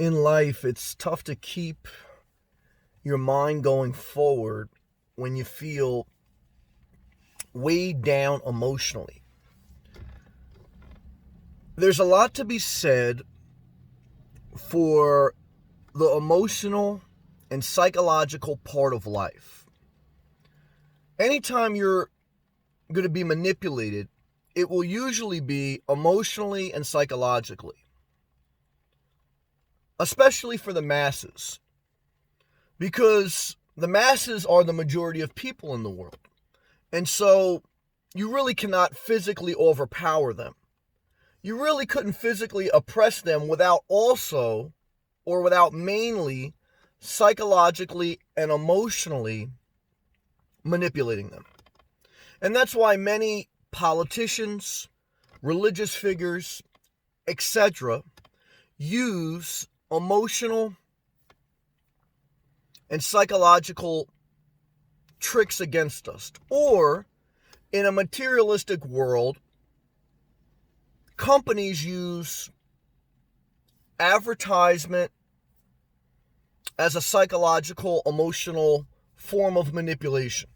in life, it's tough to keep your mind going forward when you feel weighed down emotionally. There's a lot to be said for the emotional and psychological part of life. Anytime you're going to be manipulated, it will usually be emotionally and psychologically, especially for the masses, because the masses are the majority of people in the world. And so you really cannot physically overpower them. You really couldn't physically oppress them without mainly psychologically and emotionally manipulating them. And that's why many politicians, religious figures, etc., use emotional and psychological tricks against us. Or, in a materialistic world, companies use advertisement as a psychological, emotional form of manipulation.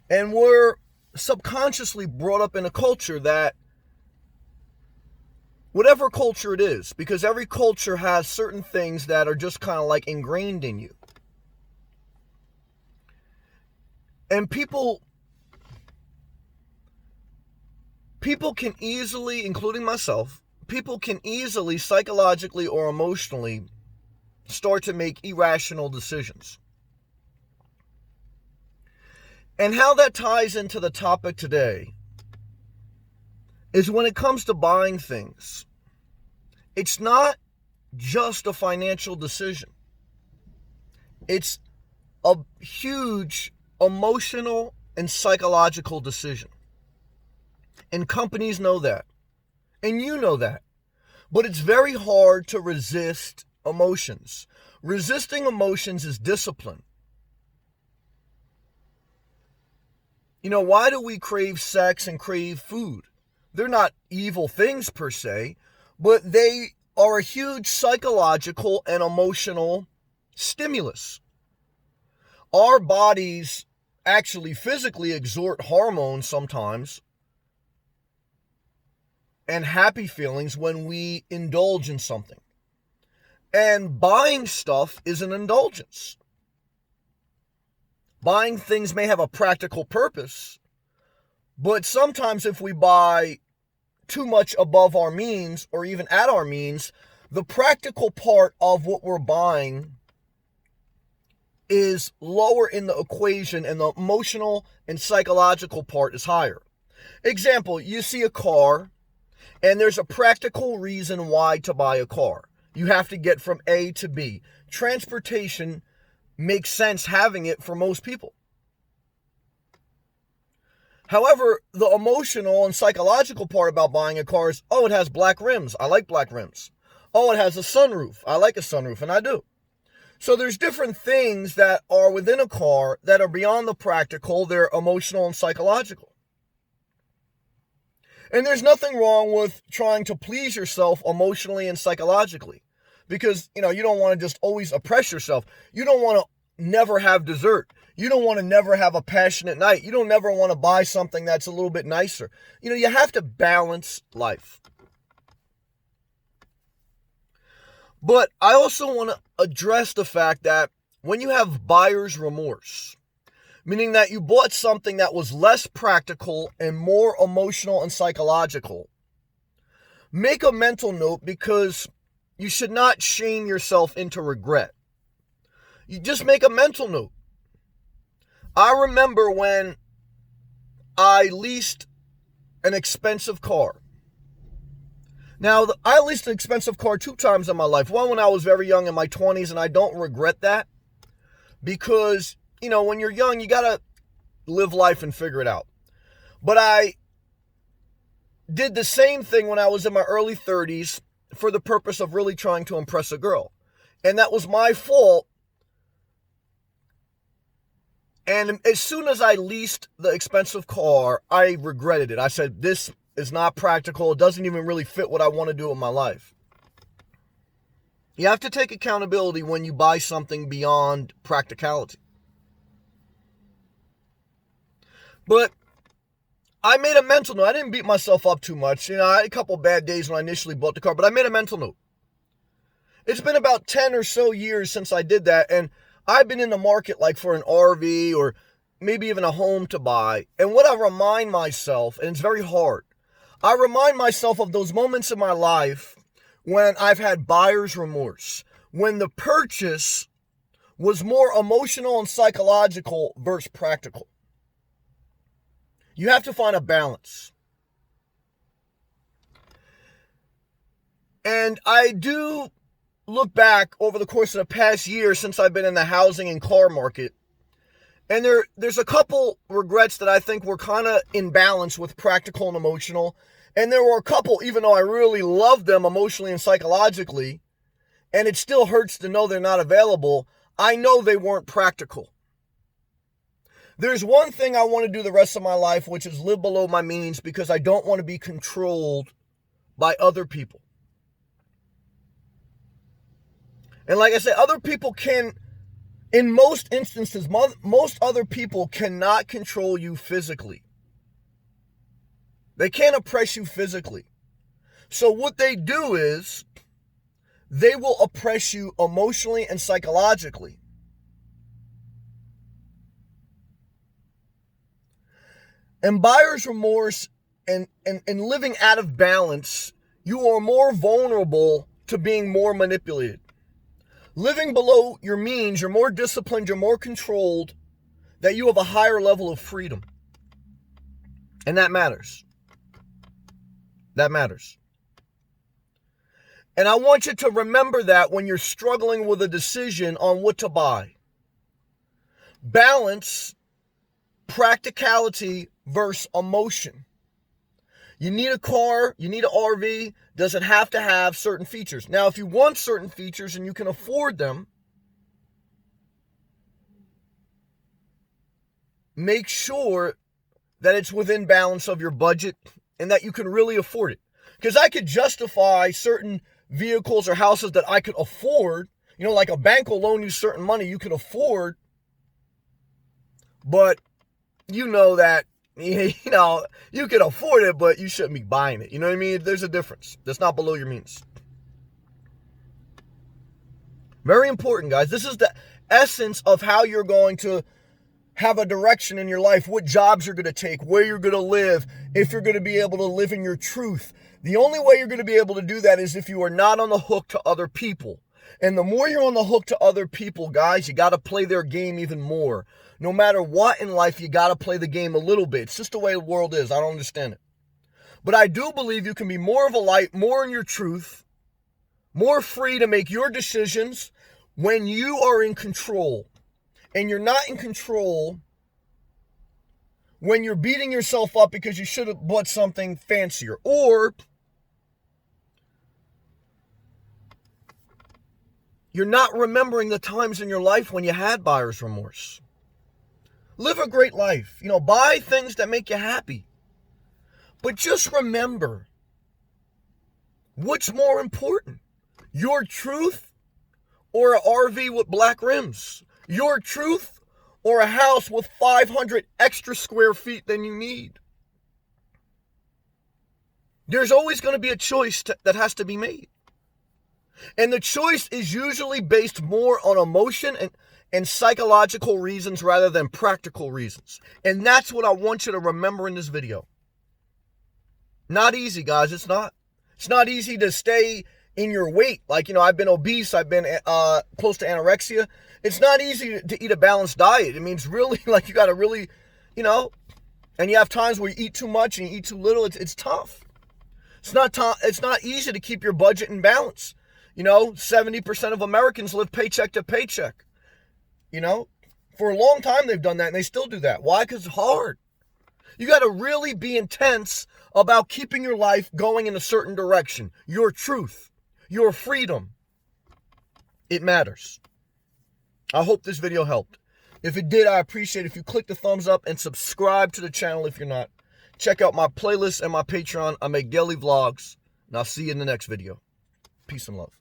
And we're subconsciously brought up in a culture that, whatever culture it is, because every culture has certain things that are just kind of like ingrained in you. And people can easily, including myself, people can easily psychologically or emotionally start to make irrational decisions. And how that ties into the topic today is when it comes to buying things, it's not just a financial decision. It's a huge emotional and psychological decision. And companies know that. And you know that. But it's very hard to resist emotions. Resisting emotions is discipline. You know, why do we crave sex and crave food? They're not evil things per se, but they are a huge psychological and emotional stimulus. Our bodies actually physically exert hormones sometimes and happy feelings when we indulge in something. And buying stuff is an indulgence. Buying things may have a practical purpose, but sometimes if we buy too much above our means or even at our means, the practical part of what we're buying is lower in the equation and the emotional and psychological part is higher. Example, you see a car and there's a practical reason why to buy a car. You have to get from A to B. Transportation makes sense having it for most people. However, the emotional and psychological part about buying a car is, oh, it has black rims. I like black rims. Oh, it has a sunroof. I like a sunroof, and I do. So there's different things that are within a car that are beyond the practical. They're emotional and psychological. And there's nothing wrong with trying to please yourself emotionally and psychologically. Because, you don't want to just always oppress yourself. You don't want to never have dessert. You don't want to never have a passionate night. You don't never want to buy something that's a little bit nicer. You have to balance life. But I also want to address the fact that when you have buyer's remorse, meaning that you bought something that was less practical and more emotional and psychological, make a mental note, because you should not shame yourself into regret. You just make a mental note. I remember when I leased an expensive car. Now, I leased an expensive car 2 times in my life. One when I was very young in my 20s, and I don't regret that. Because, when you're young, you got to live life and figure it out. But I did the same thing when I was in my early 30s for the purpose of really trying to impress a girl. And that was my fault. And as soon as I leased the expensive car, I regretted it. I said, this is not practical. It doesn't even really fit what I want to do in my life. You have to take accountability when you buy something beyond practicality. But I made a mental note. I didn't beat myself up too much. I had a couple bad days when I initially bought the car, but I made a mental note. It's been about 10 or so years since I did that, and I've been in the market like for an RV or maybe even a home to buy. And what I remind myself, and it's very hard, I remind myself of those moments in my life when I've had buyer's remorse, when the purchase was more emotional and psychological versus practical. You have to find a balance. And I do look back over the course of the past year since I've been in the housing and car market, and there's a couple regrets that I think were kind of in balance with practical and emotional. And there were a couple, even though I really loved them emotionally and psychologically, and it still hurts to know they're not available, I know they weren't practical. There's one thing I want to do the rest of my life, which is live below my means, because I don't want to be controlled by other people. And like I said, other people can, in most instances, most other people cannot control you physically. They can't oppress you physically. So what they do is they will oppress you emotionally and psychologically. And buyer's remorse and living out of balance, you are more vulnerable to being more manipulated. Living below your means, you're more disciplined, you're more controlled, that you have a higher level of freedom. And that matters. That matters. And I want you to remember that when you're struggling with a decision on what to buy. Balance practicality versus emotion. You need a car, you need an RV. Does it have to have certain features? Now, if you want certain features and you can afford them, make sure that it's within balance of your budget and that you can really afford it. Because I could justify certain vehicles or houses that I could afford, like a bank will loan you certain money you can afford, but you know that, you can afford it, but you shouldn't be buying it. You know what I mean? There's a difference. That's not below your means. Very important, guys. This is the essence of how you're going to have a direction in your life, what jobs you're going to take, where you're going to live, if you're going to be able to live in your truth. The only way you're going to be able to do that is if you are not on the hook to other people. And the more you're on the hook to other people, guys, you got to play their game even more. No matter what in life, you got to play the game a little bit. It's just the way the world is. I don't understand it. But I do believe you can be more of a light, more in your truth, more free to make your decisions when you are in control. And you're not in control when you're beating yourself up because you should have bought something fancier. Or you're not remembering the times in your life when you had buyer's remorse. Live a great life. Buy things that make you happy. But just remember, what's more important? Your truth or an RV with black rims? Your truth or a house with 500 extra square feet than you need? There's always going to be a choice that has to be made. And the choice is usually based more on emotion and psychological reasons rather than practical reasons. And that's what I want you to remember in this video. Not easy, guys. It's not. It's not easy to stay in your weight. I've been obese. I've been close to anorexia. It's not easy to eat a balanced diet. I mean, it's really you got to really, and you have times where you eat too much and you eat too little. It's tough. It's not easy to keep your budget in balance. 70% of Americans live paycheck to paycheck. For a long time they've done that and they still do that. Why? Because it's hard. You got to really be intense about keeping your life going in a certain direction. Your truth, your freedom. It matters. I hope this video helped. If it did, I appreciate it if you click the thumbs up and subscribe to the channel if you're not. Check out my playlist and my Patreon. I make daily vlogs, and I'll see you in the next video. Peace and love.